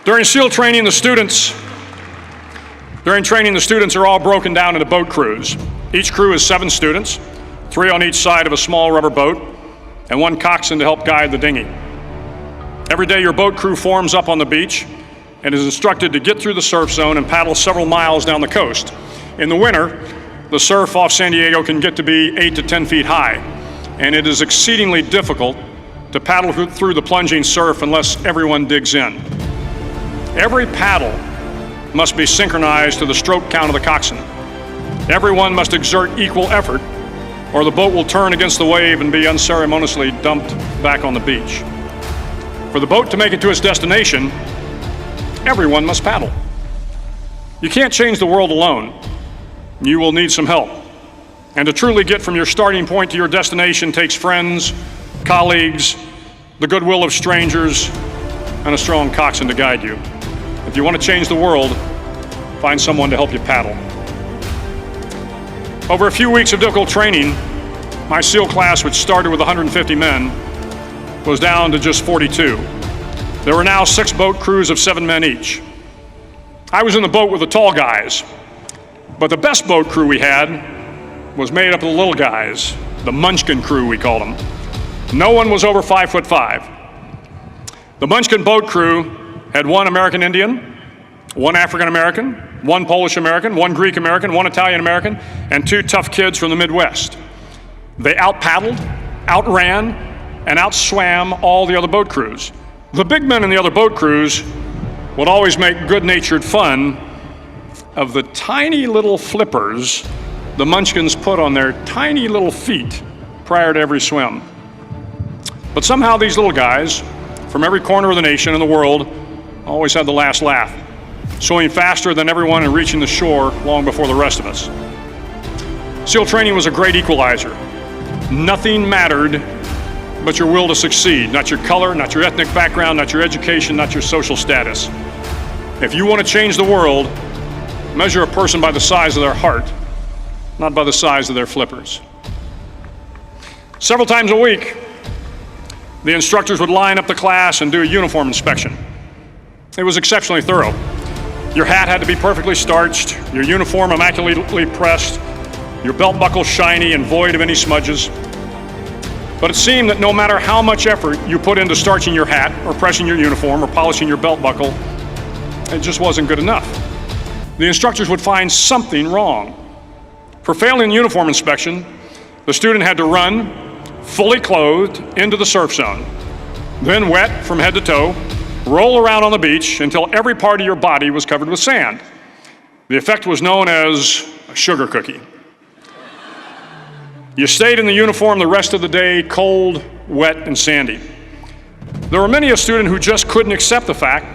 During training, the students are all broken down into boat crews. Each crew is 7 students, 3 on each side of a small rubber boat, and 1 coxswain to help guide the dinghy. Every day your boat crew forms up on the beach and is instructed to get through the surf zone and paddle several miles down the coast. In the winter, the surf off San Diego can get to be 8 to 10 feet high, and it is exceedingly difficult to paddle through the plunging surf unless everyone digs in. Every paddle must be synchronized to the stroke count of the coxswain. Everyone must exert equal effort, or the boat will turn against the wave and be unceremoniously dumped back on the beach. For the boat to make it to its destination, everyone must paddle. You can't change the world alone. You will need some help. And to truly get from your starting point to your destination takes friends, colleagues, the goodwill of strangers, and a strong coxswain to guide you. If you want to change the world, find someone to help you paddle. Over a few weeks of difficult training, my SEAL class, which started with 150 men, was down to just 42. There were now 6 boat crews of 7 men each. I was in the boat with the tall guys, but the best boat crew we had was made up of the little guys, the Munchkin crew, we called them. No one was over 5'5". The Munchkin boat crew had 1 American Indian, 1 African American, 1 Polish American, 1 Greek American, 1 Italian American, and 2 tough kids from the Midwest. They out-paddled, outran, and outswam all the other boat crews. The big men in the other boat crews would always make good-natured fun of the tiny little flippers the Munchkins put on their tiny little feet prior to every swim. But somehow these little guys from every corner of the nation and the world always had the last laugh, swimming faster than everyone and reaching the shore long before the rest of us. SEAL training was a great equalizer. Nothing mattered but your will to succeed, not your color, not your ethnic background, not your education, not your social status. If you want to change the world, measure a person by the size of their heart, not by the size of their flippers. Several times a week, the instructors would line up the class and do a uniform inspection. It was exceptionally thorough. Your hat had to be perfectly starched, your uniform immaculately pressed, your belt buckle shiny and void of any smudges. But it seemed that no matter how much effort you put into starching your hat or pressing your uniform or polishing your belt buckle, it just wasn't good enough. The instructors would find something wrong. For failing the uniform inspection, the student had to run, fully clothed, into the surf zone, then wet from head to toe, roll around on the beach until every part of your body was covered with sand. The effect was known as a sugar cookie. You stayed in the uniform the rest of the day, cold, wet, and sandy. There were many a student who just couldn't accept the fact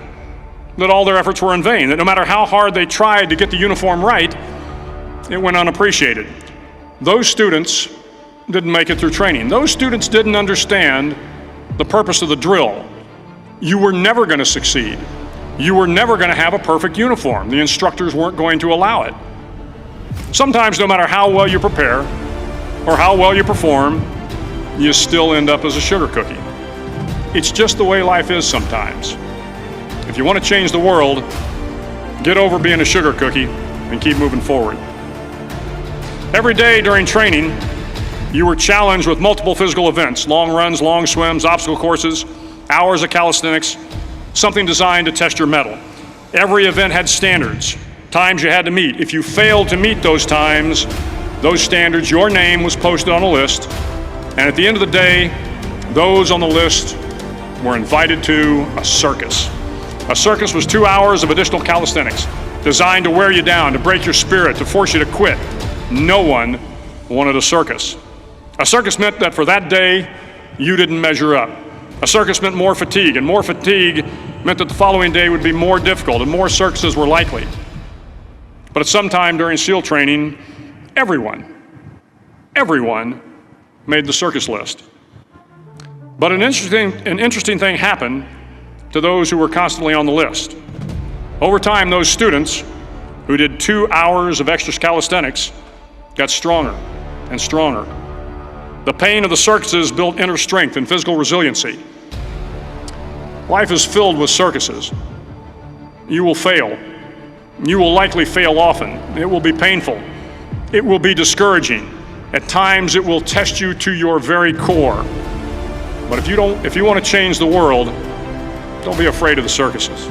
that all their efforts were in vain, that no matter how hard they tried to get the uniform right, it went unappreciated. Those students didn't make it through training. Those students didn't understand the purpose of the drill. You were never going to succeed. You were never going to have a perfect uniform. The instructors weren't going to allow it. Sometimes, no matter how well you prepare or how well you perform, you still end up as a sugar cookie. It's just the way life is sometimes. If you want to change the world, get over being a sugar cookie and keep moving forward. Every day during training, you were challenged with multiple physical events: long runs, long swims, obstacle courses, hours of calisthenics, something designed to test your mettle. Every event had standards, times you had to meet. If you failed to meet those times, those standards, your name was posted on a list, and at the end of the day, those on the list were invited to a circus. A circus was 2 hours of additional calisthenics, designed to wear you down, to break your spirit, to force you to quit. No one wanted a circus. A circus meant that for that day, you didn't measure up. A circus meant more fatigue, and more fatigue meant that the following day would be more difficult, and more circuses were likely. But at some time during SEAL training, everyone made the circus list. But an interesting thing happened to those who were constantly on the list. Over time, those students who did 2 hours of extra calisthenics got stronger and stronger. The pain of the circuses built inner strength and physical resiliency. Life is filled with circuses. you will fail. You will likely fail often. It will be painful. It will be discouraging. At times, it will test you to your very core. But if you want to change the world, don't be afraid of the circuses.